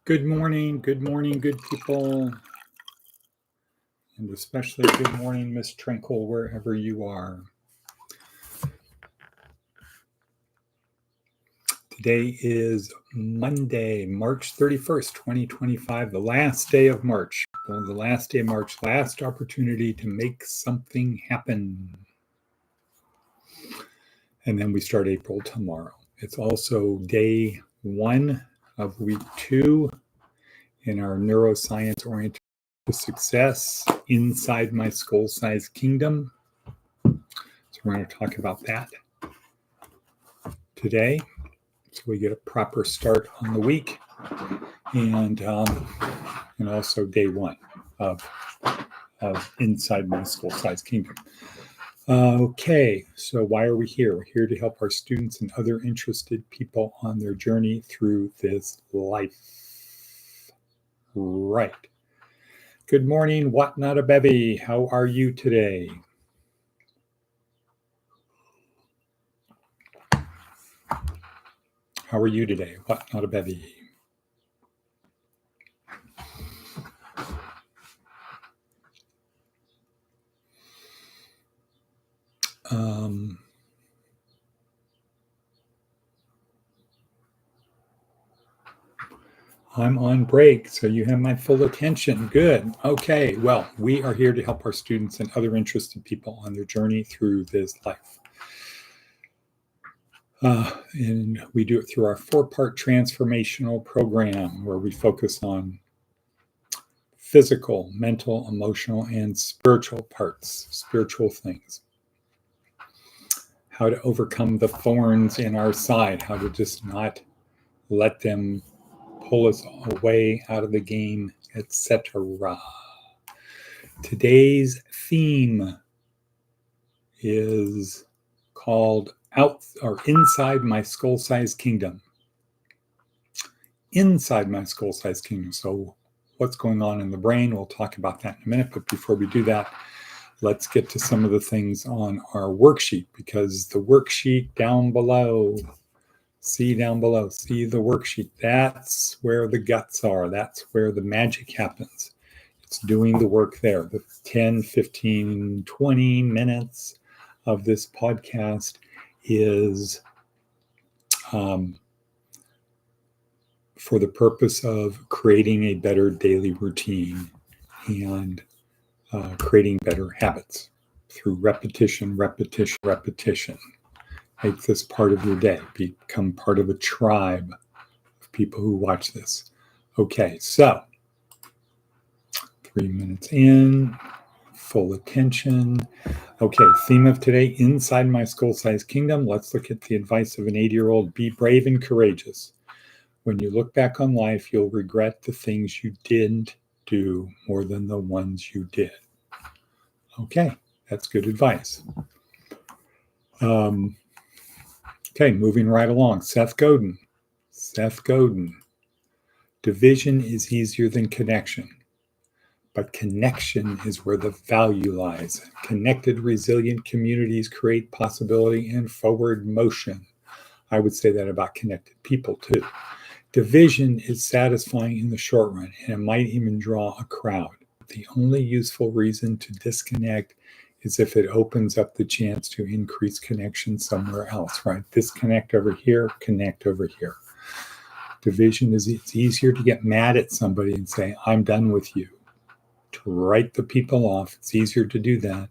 Good morning, good people. And especially good morning, Miss Tranquil, wherever you are. Today is Monday, March 31st, 2025, the last day of March. Well, the last day of March, last opportunity to make something happen. And then we start April tomorrow. It's also day 1 of week 2 in our neuroscience-oriented success inside my skull-sized kingdom. So we're going to talk about that today, so we get a proper start on the week, and also day 1 of inside my skull-sized kingdom. Okay, so why are we here? We're here to help our students and other interested people on their journey through this life. Right. Good morning, What Not a Bevy. How are you today? How are you today? What Not a Bevy? I'm on break, so you have my full attention. Good. Okay, well, we are here to help our students and other interested people on their journey through this life. And we do it through our 4-part transformational program where we focus on physical, mental, emotional, and spiritual parts, spiritual things. How to overcome the thorns in our side, how to just not let them pull us away out of the game, etc. Today's theme is called Out or Inside My Skull-Sized Kingdom. Inside my skull-sized kingdom. So what's going on in the brain? We'll talk about that in a minute. But before we do that, let's get to some of the things on our worksheet, because the worksheet down below, see down below, see the worksheet. That's where the guts are. That's where the magic happens. It's doing the work there. The 10, 15, 20 minutes of this podcast is for the purpose of creating a better daily routine and creating better habits through repetition. Make this part of your day. Become part of a tribe of people who watch this. Okay, so 3 minutes in, full attention. Okay, theme of today, Inside My Skull-Sized Kingdom. Let's look at the advice of an 80-year-old. Be brave and courageous. When you look back on life, you'll regret the things you didn't do more than the ones you did. Okay, that's good advice. Okay, moving right along. Seth Godin. Division is easier than connection, but connection is where the value lies. Connected, resilient communities create possibility and forward motion. I would say that about connected people too. Division is satisfying in the short run, and it might even draw a crowd. The only useful reason to disconnect is if it opens up the chance to increase connection somewhere else, right? Disconnect over here, connect over here. Division is, it's easier to get mad at somebody and say, I'm done with you. To write the people off, it's easier to do that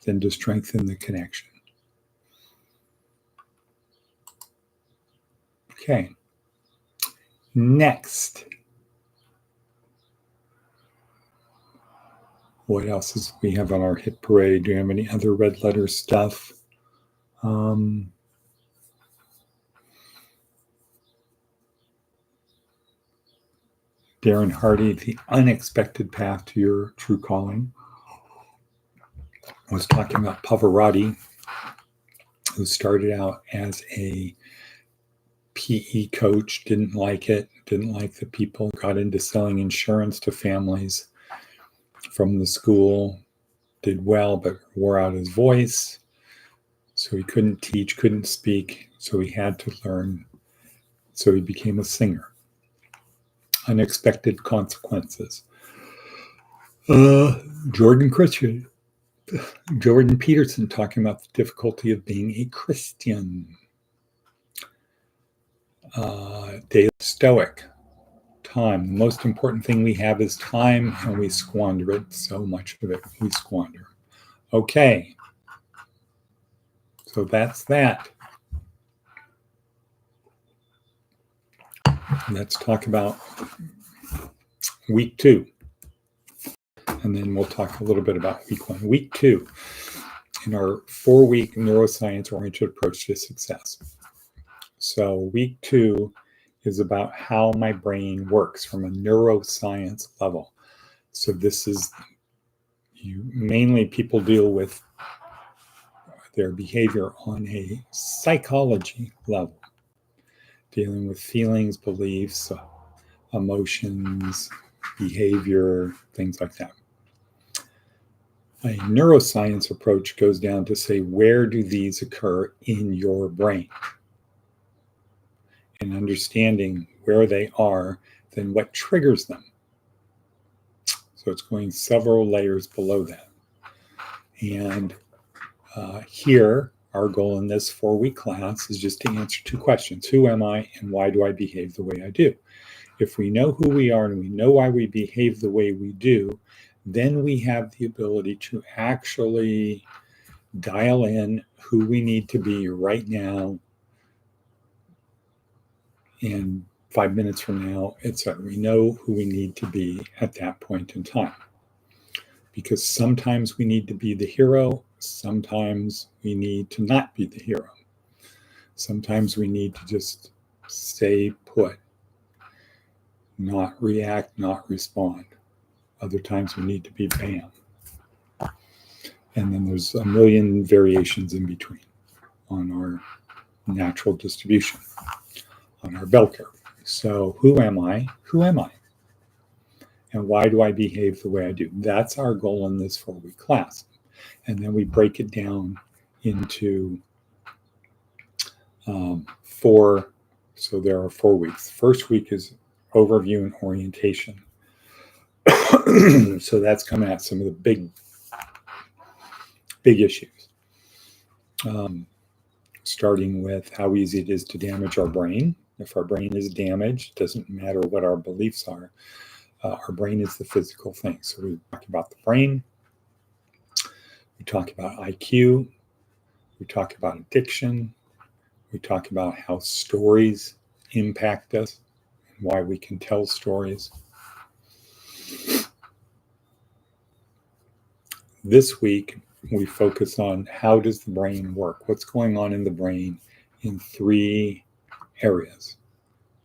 than to strengthen the connection. Okay. Next. What else is we have on our hit parade? Do you have any other red letter stuff? Darren Hardy, The Unexpected Path to Your True Calling. I was talking about Pavarotti, who started out as a PE coach, didn't like it, didn't like the people, got into selling insurance to families from the school, did well, but wore out his voice. So he couldn't teach, couldn't speak, so he had to learn. So he became a singer. unexpected consequences. Jordan Peterson talking about the difficulty of being a Christian. Daily Stoic, time. The most important thing we have is time, and we squander it. So much of it we squander. Okay, so that's that. Let's talk about week 2. And then we'll talk a little bit about week 1. Week 2 in our 4-week neuroscience-oriented approach to success. So week 2 is about how my brain works from a neuroscience level. So this is mainly people deal with their behavior on a psychology level, dealing with feelings, beliefs, emotions, behavior, things like that. A neuroscience approach goes down to say, where do these occur in your brain? And understanding where they are, then what triggers them. So it's going several layers below that. And here, our goal in this 4-week class is just to answer 2 questions. Who am I and why do I behave the way I do? If we know who we are and we know why we behave the way we do, then we have the ability to actually dial in who we need to be right now and 5 minutes from now, etc. We know who we need to be at that point in time. Because sometimes we need to be the hero, sometimes we need to not be the hero. Sometimes we need to just stay put, not react, not respond. Other times we need to be bam. And then there's a million variations in between on our natural distribution, on our bell curve. So who am I? Who am I? And why do I behave the way I do? That's our goal in this 4-week class. And then we break it down into 4. So there are 4 weeks. First week is overview and orientation. So that's coming at some of the big issues. Starting with how easy it is to damage our brain. If our brain is damaged, it doesn't matter what our beliefs are. Our brain is the physical thing. So we talk about the brain. We talk about IQ. We talk about addiction. We talk about how stories impact us and why we can tell stories. This week, we focus on how does the brain work? What's going on in the brain in 3 areas.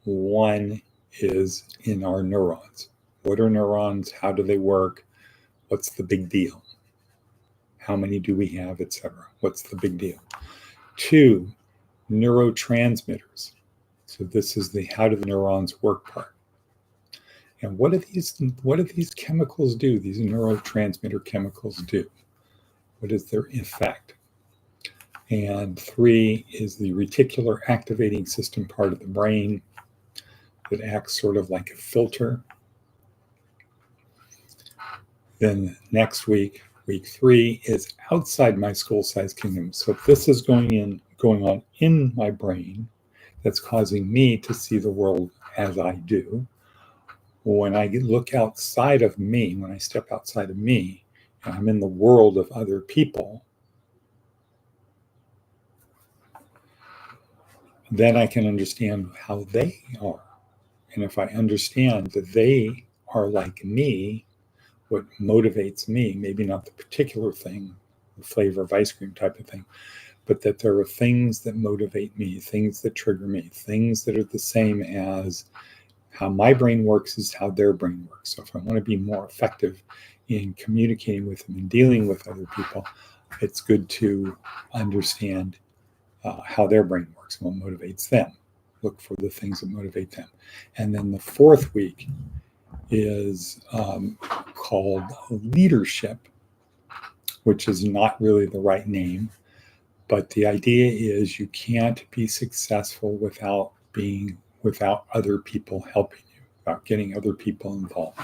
1 is in our neurons. What are neurons? How do they work? What's the big deal? How many do we have, etc.? What's the big deal? 2, neurotransmitters. So this is the how do the neurons work part. And what do these chemicals do? These neurotransmitter chemicals do? What is their effect? And 3 is the reticular activating system part of the brain that acts sort of like a filter. Then next week, week 3, is outside my skull-sized kingdom. So if this is going on in my brain, that's causing me to see the world as I do. When I look outside of me, when I step outside of me, and I'm in the world of other people, then I can understand how they are. And if I understand that they are like me, what motivates me, maybe not the particular thing, the flavor of ice cream type of thing, but that there are things that motivate me, things that trigger me, things that are the same as how my brain works is how their brain works. So if I want to be more effective in communicating with them and dealing with other people, it's good to understand how their brain works and what motivates them. Look for the things that motivate them. And then the 4th week is called leadership, which is not really the right name. But the idea is you can't be successful without other people helping you. about getting other people involved.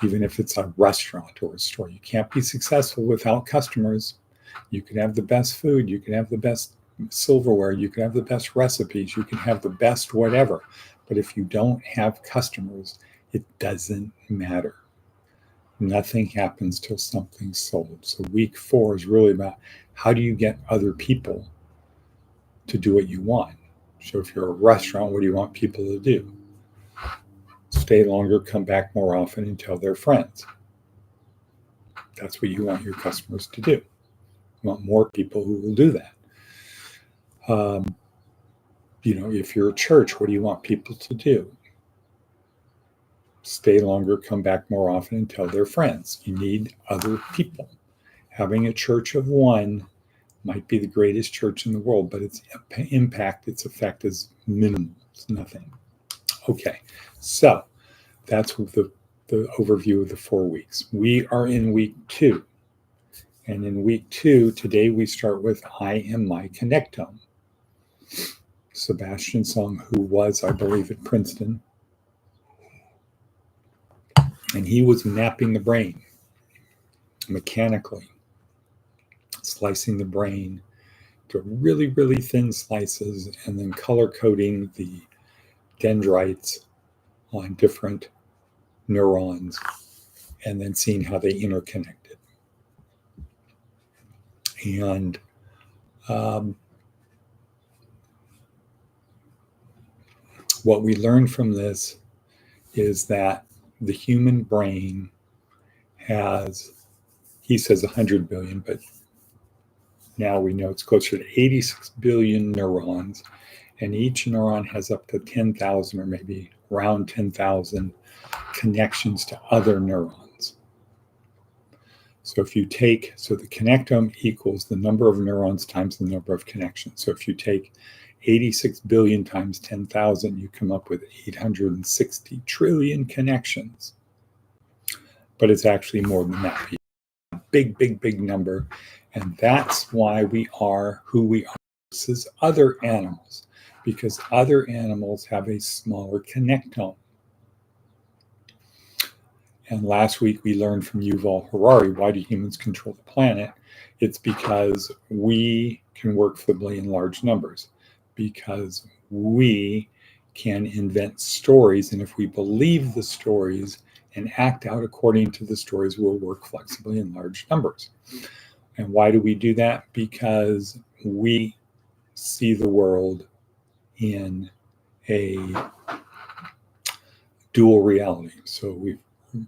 Even if it's a restaurant or a store, you can't be successful without customers. You can have the best food, you can have the best silverware, you can have the best recipes, you can have the best whatever. But if you don't have customers, it doesn't matter. Nothing happens till something's sold. So week 4 is really about how do you get other people to do what you want. So if you're a restaurant, what do you want people to do? Stay longer, come back more often, and tell their friends. That's what you want your customers to do. You want more people who will do that. If you're a church, what do you want people to do? Stay longer, come back more often, and tell their friends. You need other people. Having a church of one might be the greatest church in the world, but its impact, its effect is minimal. It's nothing. Okay, so that's the overview of the 4 weeks. We are in week 2. And in week 2, today we start with I Am My Connectome. Sebastian Song, who was, I believe, at Princeton, and he was mapping the brain mechanically, slicing the brain to really, really thin slices and then color coding the dendrites on different neurons and then seeing how they interconnected. And what we learned from this is that the human brain has, he says 100 billion, but now we know it's closer to 86 billion neurons, and each neuron has up to 10,000 or maybe around 10,000 connections to other neurons. So if you take, the connectome equals the number of neurons times the number of connections. So if you take 86 billion times 10,000, you come up with 860 trillion connections. But it's actually more than that. Big, big, big number. And that's why we are who we are versus other animals, because other animals have a smaller connectome. And last week we learned from Yuval Harari, why do humans control the planet? It's because we can work flibly in large numbers, because we can invent stories. And if we believe the stories and act out according to the stories, we'll work flexibly in large numbers. And why do we do that? Because we see the world in a dual reality. So we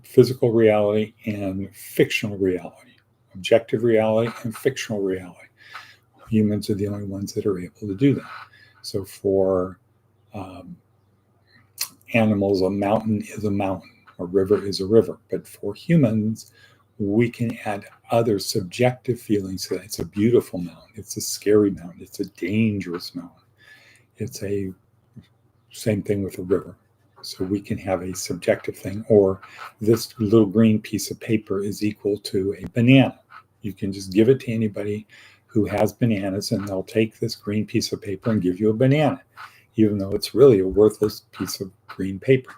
physical reality and fictional reality, objective reality and fictional reality. Humans are the only ones that are able to do that. So for animals, a mountain is a mountain, a river is a river. But for humans, we can add other subjective feelings to that. It's a beautiful mountain. It's a scary mountain. It's a dangerous mountain. It's a same thing with a river. So we can have a subjective thing, or this little green piece of paper is equal to a banana. You can just give it to anybody who has bananas, and they'll take this green piece of paper and give you a banana, even though it's really a worthless piece of green paper.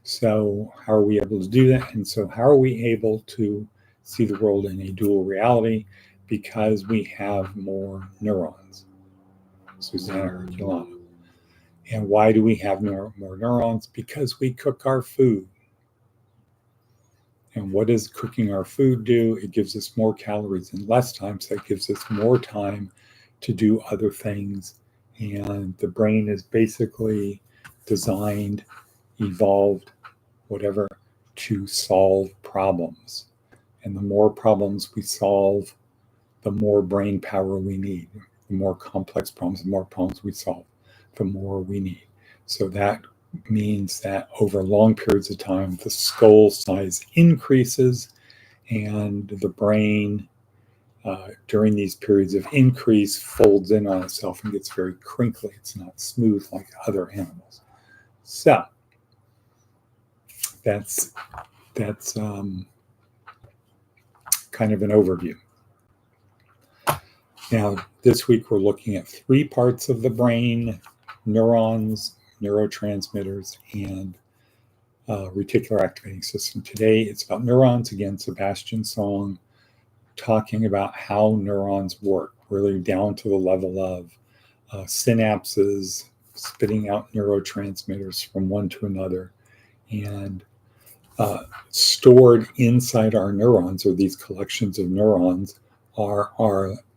So how are we able to do that? And so how are we able to see the world in a dual reality? Because we have more neurons. Susanna Herculano. And why do we have more neurons? Because we cook our food. And what does cooking our food do? It gives us more calories in less time, so that gives us more time to do other things. And the brain is basically designed, evolved, whatever, to solve problems. And the more problems we solve, the more brain power we need. The more complex problems, the more problems we solve, the more we need. So that means that over long periods of time, the skull size increases, and the brain during these periods of increase folds in on itself and gets very crinkly. It's not smooth like other animals. So that's kind of an overview. Now, this week we're looking at 3 parts of the brain: neurons, neurotransmitters, and reticular activating system. Today, it's about neurons. Again, Sebastian Song talking about how neurons work, really down to the level of synapses, spitting out neurotransmitters from one to another. And stored inside our neurons, or these collections of neurons,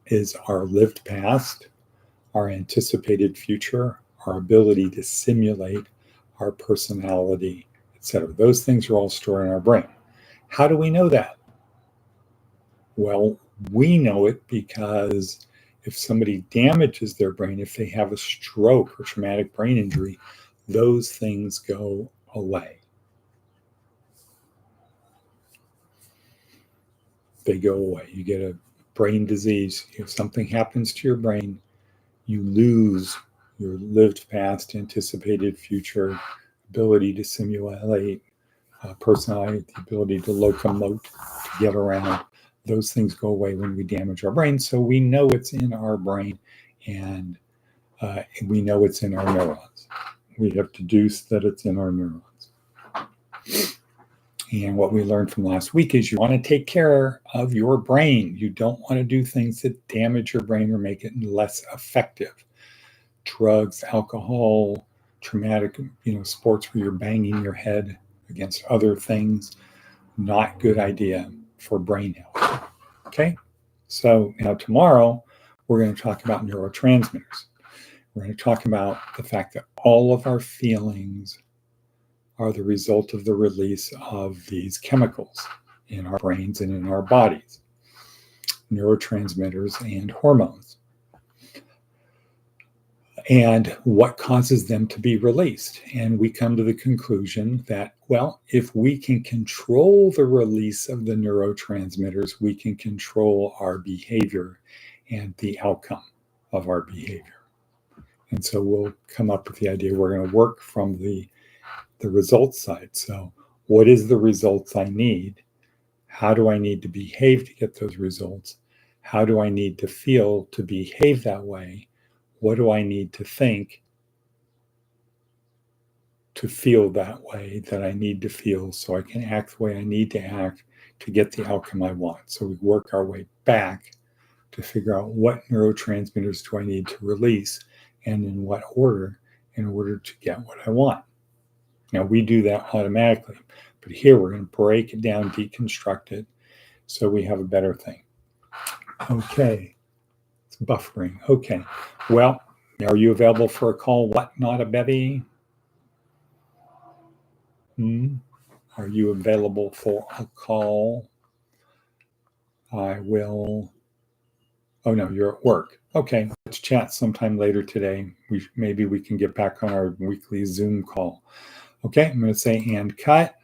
is our lived past, our anticipated future, our ability to simulate our personality, etc. Those things are all stored in our brain. How do we know that? Well, we know it because if somebody damages their brain, if they have a stroke or traumatic brain injury, those things go away. They go away. You get a brain disease, if something happens to your brain, you lose your lived past, anticipated future, ability to simulate personality, the ability to locomote, to get around. Those things go away when we damage our brain. So we know it's in our brain, and we know it's in our neurons. We have deduced that it's in our neurons. And what we learned from last week is you want to take care of your brain. You don't want to do things that damage your brain or make it less effective. Drugs, alcohol, traumatic, sports where you're banging your head against other things, not good idea for brain health. Okay? So now tomorrow, we're going to talk about neurotransmitters. We're going to talk about the fact that all of our feelings are the result of the release of these chemicals in our brains and in our bodies, neurotransmitters and hormones, and what causes them to be released. And we come to the conclusion that, well, if we can control the release of the neurotransmitters, we can control our behavior and the outcome of our behavior. And so we'll come up with the idea we're going to work from the results side. So what is the results I need? How do I need to behave to get those results? How do I need to feel to behave that way? What do I need to think to feel that way that I need to feel so I can act the way I need to act to get the outcome I want? So we work our way back to figure out what neurotransmitters do I need to release and in what order in order to get what I want. Now, we do that automatically, but here we're going to break it down, deconstruct it, so we have a better thing. Okay, it's buffering. Okay, well, are you available for a call? What, not a bevy? Are you available for a call? I will. Oh, no, you're at work. Okay, let's chat sometime later today. Maybe we can get back on our weekly Zoom call. Okay, I'm going to say and cut.